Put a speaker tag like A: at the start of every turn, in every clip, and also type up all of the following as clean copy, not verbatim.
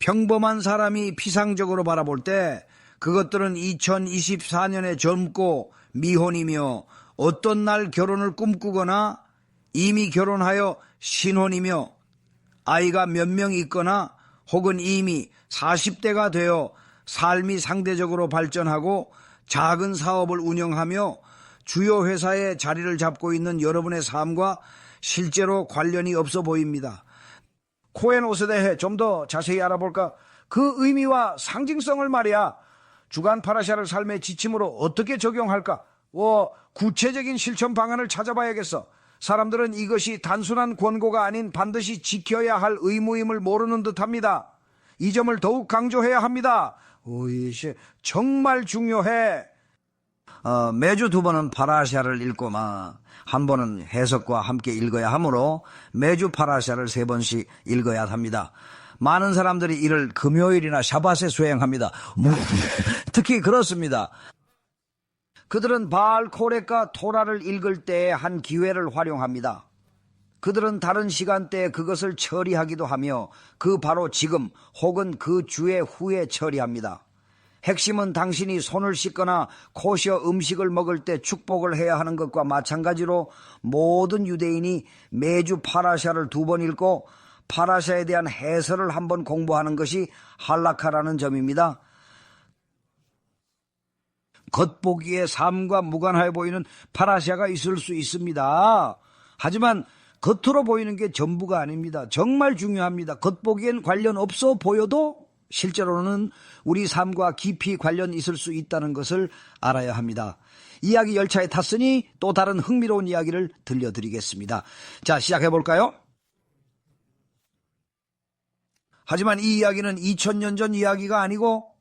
A: 평범한 사람이 피상적으로 바라볼 때 그것들은 2024년에 젊고 미혼이며 어떤 날 결혼을 꿈꾸거나 이미 결혼하여 신혼이며 아이가 몇 명 있거나 혹은 이미 40대가 되어 삶이 상대적으로 발전하고 작은 사업을 운영하며 주요 회사에 자리를 잡고 있는 여러분의 삶과 실제로 관련이 없어 보입니다. 코엔 옷에 대해 좀 더 자세히 알아볼까? 그 의미와 상징성을 말이야. 주간 파라샤를 삶의 지침으로 어떻게 적용할까? 구체적인 실천 방안을 찾아봐야겠어. 사람들은 이것이 단순한 권고가 아닌 반드시 지켜야 할 의무임을 모르는 듯합니다. 이 점을 더욱 강조해야 합니다. 정말 중요해. 매주 2번은 파라샤를 읽고 한 번은 해석과 함께 읽어야 하므로 매주 파라샤를 3번씩 읽어야 합니다. 많은 사람들이 이를 금요일이나 샤밧에 수행합니다. 특히 그렇습니다. 그들은 바알 코렉과 토라를 읽을 때의 한 기회를 활용합니다. 그들은 다른 시간대에 그것을 처리하기도 하며 그 바로 지금 혹은 그 주의 후에 처리합니다. 핵심은 당신이 손을 씻거나 코셔 음식을 먹을 때 축복을 해야 하는 것과 마찬가지로 모든 유대인이 매주 파라샤를 2번 읽고 파라샤에 대한 해설을 한번 공부하는 것이 할라카라는 점입니다. 겉보기에 삶과 무관해 보이는 파라샤가 있을 수 있습니다. 하지만 겉으로 보이는 게 전부가 아닙니다. 정말 중요합니다. 겉보기엔 관련 없어 보여도 실제로는 우리 삶과 깊이 관련 있을 수 있다는 것을 알아야 합니다. 이야기 열차에 탔으니 또 다른 흥미로운 이야기를 들려드리겠습니다. 자, 시작해볼까요? 하지만 이 이야기는 2000년 전 이야기가 아니고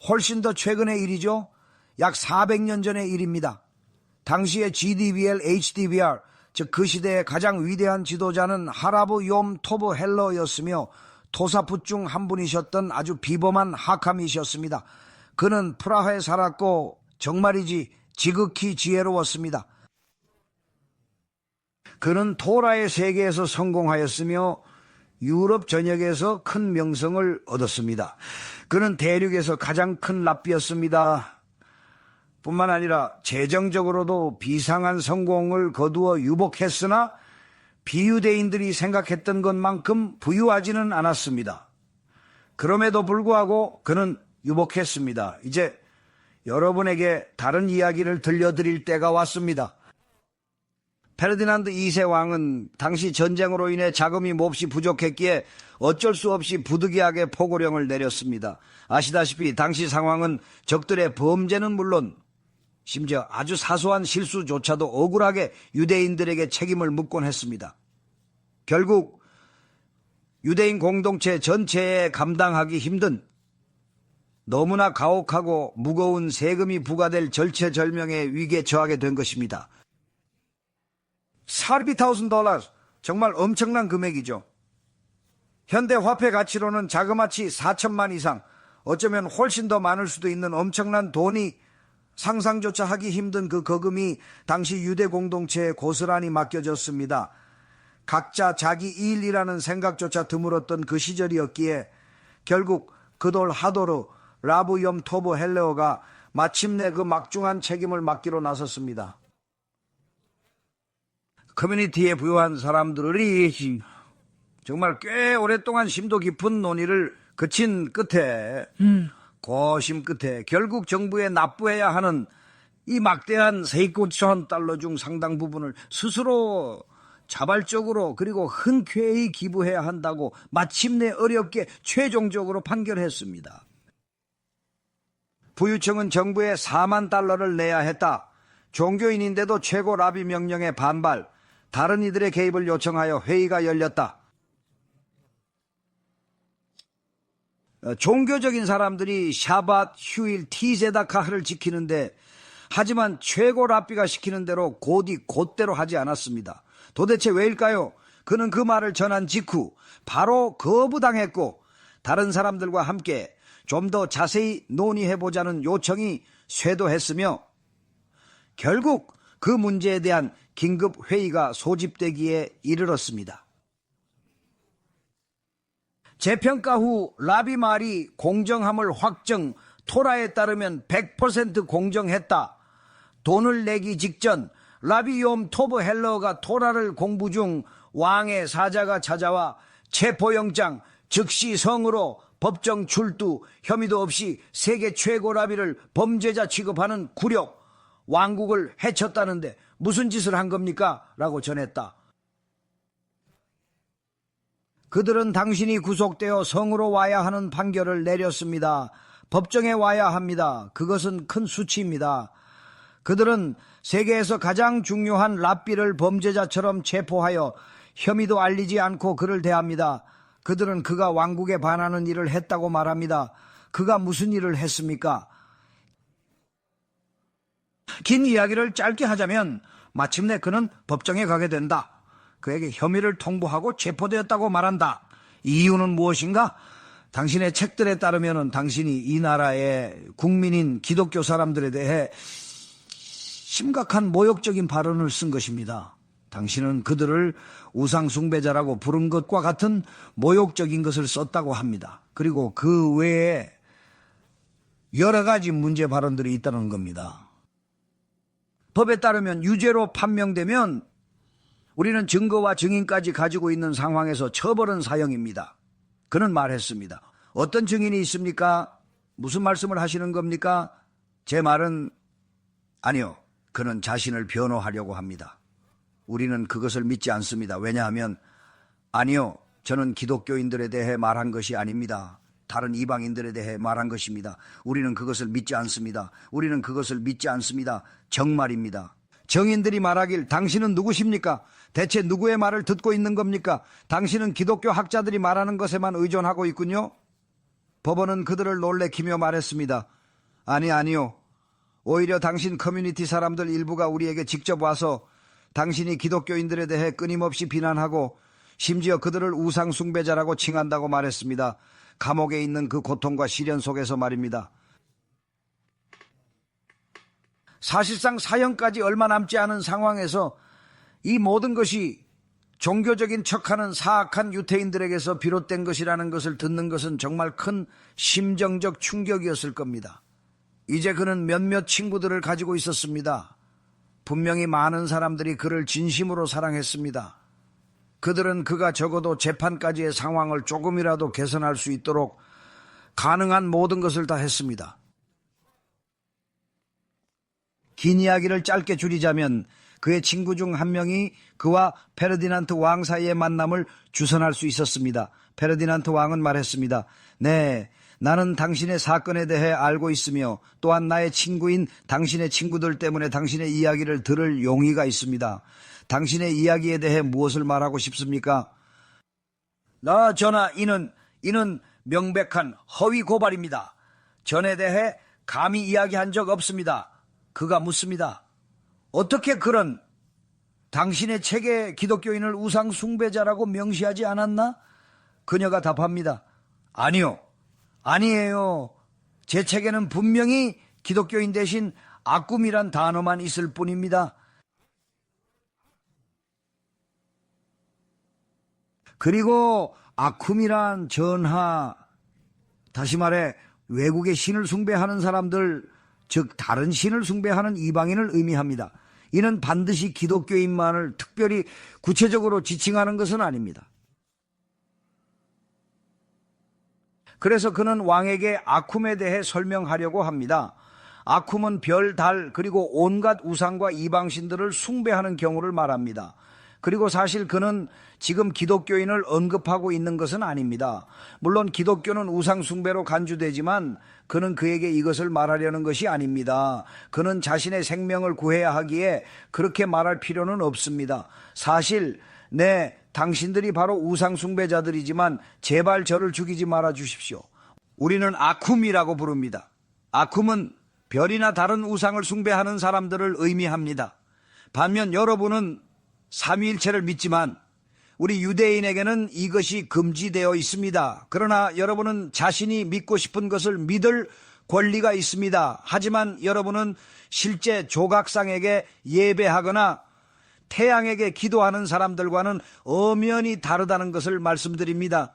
A: 훨씬 더 최근의 일이죠. 약 400년 전의 일입니다. 당시의 GDBL, HDBR, 즉 그 시대의 가장 위대한 지도자는 하라브 욤 토브 헬러였으며 토사풋 중 한 분이셨던 아주 비범한 하캄이셨습니다. 그는 프라하에 살았고 정말이지 지극히 지혜로웠습니다. 그는 토라의 세계에서 성공하였으며 유럽 전역에서 큰 명성을 얻었습니다. 그는 대륙에서 가장 큰 랍비였습니다. 뿐만 아니라 재정적으로도 비상한 성공을 거두어 유복했으나 비유대인들이 생각했던 것만큼 부유하지는 않았습니다. 그럼에도 불구하고 그는 유복했습니다. 이제 여러분에게 다른 이야기를 들려드릴 때가 왔습니다. 페르디난드 2세 왕은 당시 전쟁으로 인해 자금이 몹시 부족했기에 어쩔 수 없이 부득이하게 포고령을 내렸습니다. 아시다시피 당시 상황은 적들의 범죄는 물론 심지어 아주 사소한 실수조차도 억울하게 유대인들에게 책임을 묻곤 했습니다. 결국 유대인 공동체 전체에 감당하기 힘든 너무나 가혹하고 무거운 세금이 부과될 절체절명의 위기에 처하게 된 것입니다. $40,000 정말 엄청난 금액이죠. 현대 화폐 가치로는 자그마치 4천만 이상, 어쩌면 훨씬 더 많을 수도 있는 엄청난 돈이 상상조차 하기 힘든 그 거금이 당시 유대 공동체에 고스란히 맡겨졌습니다. 각자 자기 일이라는 생각조차 드물었던 그 시절이었기에 결국 그돌 하도르 라브 욤 토브 헬레어가 마침내 그 막중한 책임을 맡기로 나섰습니다. 커뮤니티에 부여한 사람들이 정말 꽤 오랫동안 심도 깊은 논의를 거친 끝에 고심 끝에 결국 정부에 납부해야 하는 이 막대한 세이코천 달러 중 상당 부분을 스스로 자발적으로 그리고 흔쾌히 기부해야 한다고 마침내 어렵게 최종적으로 판결했습니다. 부유층은 정부에 4만 달러를 내야 했다. 종교인인데도 최고 라비 명령에 반발, 다른 이들의 개입을 요청하여 회의가 열렸다. 종교적인 사람들이 샤밧, 휴일, 티제다카를 지키는데 하지만 최고 랍비가 시키는 대로 곧대로 하지 않았습니다. 도대체 왜일까요? 그는 그 말을 전한 직후 바로 거부당했고 다른 사람들과 함께 좀 더 자세히 논의해보자는 요청이 쇄도했으며 결국 그 문제에 대한 긴급 회의가 소집되기에 이르렀습니다. 재평가 후 라비 말이 공정함을 확정, 토라에 따르면 100% 공정했다. 돈을 내기 직전 라비욤 토브 헬러가 토라를 공부 중 왕의 사자가 찾아와 체포영장, 즉시 성으로 법정 출두, 혐의도 없이 세계 최고 라비를 범죄자 취급하는 굴욕, 왕국을 해쳤다는데 무슨 짓을 한 겁니까? 라고 전했다. 그들은 당신이 구속되어 성으로 와야 하는 판결을 내렸습니다. 법정에 와야 합니다. 그것은 큰 수치입니다. 그들은 세계에서 가장 중요한 랍비를 범죄자처럼 체포하여 혐의도 알리지 않고 그를 대합니다. 그들은 그가 왕국에 반하는 일을 했다고 말합니다. 그가 무슨 일을 했습니까? 긴 이야기를 짧게 하자면 마침내 그는 법정에 가게 된다. 그에게 혐의를 통보하고 체포되었다고 말한다. 이유는 무엇인가? 당신의 책들에 따르면 당신이 이 나라의 국민인 기독교 사람들에 대해 심각한 모욕적인 발언을 쓴 것입니다. 당신은 그들을 우상숭배자라고 부른 것과 같은 모욕적인 것을 썼다고 합니다. 그리고 그 외에 여러 가지 문제 발언들이 있다는 겁니다. 법에 따르면 유죄로 판명되면 우리는 증거와 증인까지 가지고 있는 상황에서 처벌은 사형입니다. 그는 말했습니다. 어떤 증인이 있습니까? 무슨 말씀을 하시는 겁니까? 제 말은 아니요. 그는 자신을 변호하려고 합니다. 우리는 그것을 믿지 않습니다. 왜냐하면 아니요. 저는 기독교인들에 대해 말한 것이 아닙니다. 다른 이방인들에 대해 말한 것입니다. 우리는 그것을 믿지 않습니다. 우리는 그것을 믿지 않습니다. 정말입니다. 정인들이 말하길 당신은 누구십니까? 대체 누구의 말을 듣고 있는 겁니까? 당신은 기독교 학자들이 말하는 것에만 의존하고 있군요. 법원은 그들을 놀래키며 말했습니다. 아니요. 오히려 당신 커뮤니티 사람들 일부가 우리에게 직접 와서 당신이 기독교인들에 대해 끊임없이 비난하고 심지어 그들을 우상숭배자라고 칭한다고 말했습니다. 감옥에 있는 그 고통과 시련 속에서 말입니다. 사실상 사형까지 얼마 남지 않은 상황에서 이 모든 것이 종교적인 척하는 사악한 유태인들에게서 비롯된 것이라는 것을 듣는 것은 정말 큰 심정적 충격이었을 겁니다. 이제 그는 몇몇 친구들을 가지고 있었습니다. 분명히 많은 사람들이 그를 진심으로 사랑했습니다. 그들은 그가 적어도 재판까지의 상황을 조금이라도 개선할 수 있도록 가능한 모든 것을 다 했습니다. 긴 이야기를 짧게 줄이자면 그의 친구 중 한 명이 그와 페르디난트 왕 사이의 만남을 주선할 수 있었습니다. 페르디난트 왕은 말했습니다. 네, 나는 당신의 사건에 대해 알고 있으며 또한 나의 친구인 당신의 친구들 때문에 당신의 이야기를 들을 용의가 있습니다. 당신의 이야기에 대해 무엇을 말하고 싶습니까? 전하, 이는 명백한 허위 고발입니다. 전에 대해 감히 이야기한 적 없습니다. 그가 묻습니다. 어떻게 그런 당신의 책에 기독교인을 우상 숭배자라고 명시하지 않았나? 그녀가 답합니다. 아니에요. 제 책에는 분명히 기독교인 대신 아꿈이란 단어만 있을 뿐입니다. 그리고 아쿰이란 전하, 다시 말해 외국의 신을 숭배하는 사람들, 즉 다른 신을 숭배하는 이방인을 의미합니다. 이는 반드시 기독교인만을 특별히 구체적으로 지칭하는 것은 아닙니다. 그래서 그는 왕에게 아쿰에 대해 설명하려고 합니다. 아쿰은 별, 달, 그리고 온갖 우상과 이방신들을 숭배하는 경우를 말합니다. 그리고 사실 그는 지금 기독교인을 언급하고 있는 것은 아닙니다. 물론 기독교는 우상 숭배로 간주되지만 그는 그에게 이것을 말하려는 것이 아닙니다. 그는 자신의 생명을 구해야 하기에 그렇게 말할 필요는 없습니다. 사실 당신들이 바로 우상 숭배자들이지만 제발 저를 죽이지 말아 주십시오. 우리는 아쿰이라고 부릅니다. 아쿰은 별이나 다른 우상을 숭배하는 사람들을 의미합니다. 반면 여러분은 삼위일체를 믿지만 우리 유대인에게는 이것이 금지되어 있습니다. 그러나 여러분은 자신이 믿고 싶은 것을 믿을 권리가 있습니다. 하지만 여러분은 실제 조각상에게 예배하거나 태양에게 기도하는 사람들과는 엄연히 다르다는 것을 말씀드립니다.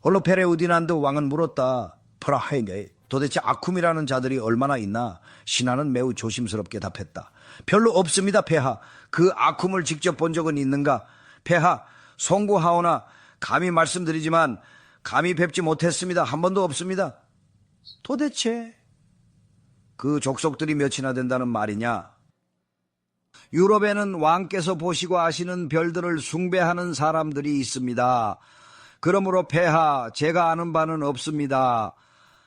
A: 올로페레우디난드 왕은 물었다. 프라하이게 도대체 아쿰이라는 자들이 얼마나 있나? 신하는 매우 조심스럽게 답했다. 별로 없습니다, 폐하. 그 아쿰을 직접 본 적은 있는가? 폐하, 송구하오나 감히 말씀드리지만 감히 뵙지 못했습니다. 한 번도 없습니다. 도대체 그 족속들이 몇이나 된다는 말이냐? 유럽에는 왕께서 보시고 아시는 별들을 숭배하는 사람들이 있습니다. 그러므로 폐하, 제가 아는 바는 없습니다.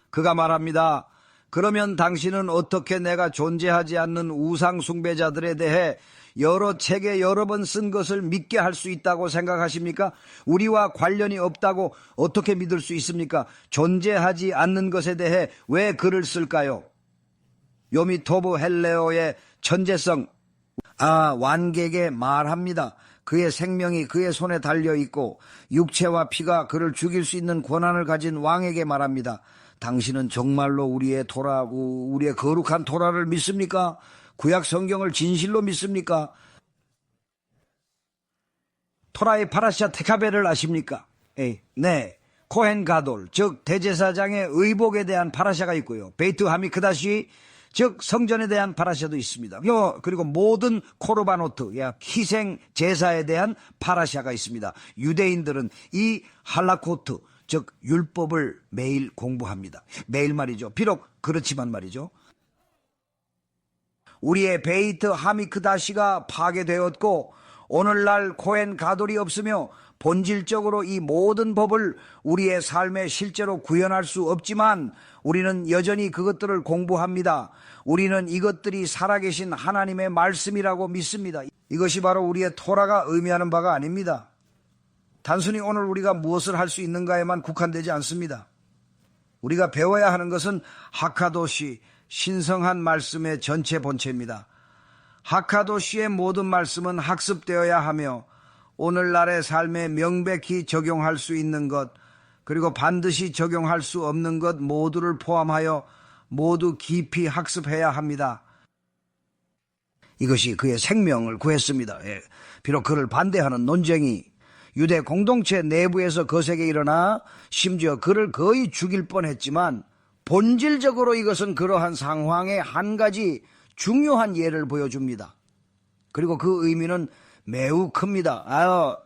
A: 그가 말합니다. 그러면 당신은 어떻게 내가 존재하지 않는 우상 숭배자들에 대해 여러 책에 여러 번 쓴 것을 믿게 할 수 있다고 생각하십니까? 우리와 관련이 없다고 어떻게 믿을 수 있습니까? 존재하지 않는 것에 대해 왜 글을 쓸까요? 요미토브 헬레오의 천재성. 완객에 말합니다. 그의 생명이 그의 손에 달려있고 육체와 피가 그를 죽일 수 있는 권한을 가진 왕에게 말합니다. 당신은 정말로 우리의 토라고 우리의 거룩한 토라를 믿습니까? 구약 성경을 진실로 믿습니까? 토라의 파라샤 테카벨을 아십니까? 네. 코헨 가돌, 즉 대제사장의 의복에 대한 파라샤가 있고요. 베이트 하미크다시, 즉 성전에 대한 파라샤도 있습니다. 그리고 모든 코르바노트, 희생 제사에 대한 파라샤가 있습니다. 유대인들은 이 할라코트, 즉 율법을 매일 공부합니다. 매일 말이죠. 비록 그렇지만 말이죠. 우리의 베이트 하미크다시가 파괴되었고 오늘날 코헨 가돌이 없으며 본질적으로 이 모든 법을 우리의 삶에 실제로 구현할 수 없지만 우리는 여전히 그것들을 공부합니다. 우리는 이것들이 살아계신 하나님의 말씀이라고 믿습니다. 이것이 바로 우리의 토라가 의미하는 바가 아닙니다. 단순히 오늘 우리가 무엇을 할 수 있는가에만 국한되지 않습니다. 우리가 배워야 하는 것은 하카도시, 신성한 말씀의 전체 본체입니다. 하카도시의 모든 말씀은 학습되어야 하며 오늘날의 삶에 명백히 적용할 수 있는 것, 그리고 반드시 적용할 수 없는 것 모두를 포함하여 모두 깊이 학습해야 합니다. 이것이 그의 생명을 구했습니다. 비록 그를 반대하는 논쟁이 유대 공동체 내부에서 거세게 일어나 심지어 그를 거의 죽일 뻔했지만 본질적으로 이것은 그러한 상황의 한 가지 중요한 예를 보여줍니다. 그리고 그 의미는 매우 큽니다.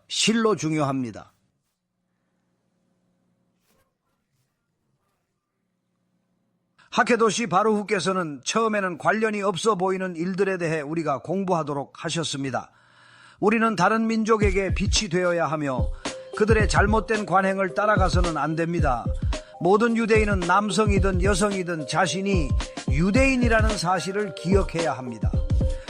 A: 실로 중요합니다. 하케도시 바루흐께서는 처음에는 관련이 없어 보이는 일들에 대해 우리가 공부하도록 하셨습니다. 우리는 다른 민족에게 빛이 되어야 하며 그들의 잘못된 관행을 따라가서는 안 됩니다. 모든 유대인은 남성이든 여성이든 자신이 유대인이라는 사실을 기억해야 합니다.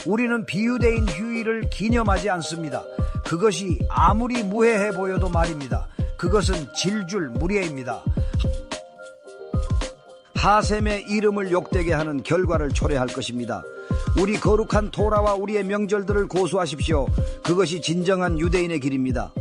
A: 우리는 비유대인 휴일을 기념하지 않습니다. 그것이 아무리 무해해 보여도 말입니다. 그것은 질줄 무례입니다. 하셈의 이름을 욕되게 하는 결과를 초래할 것입니다. 우리 거룩한 토라와 우리의 명절들을 고수하십시오. 그것이 진정한 유대인의 길입니다.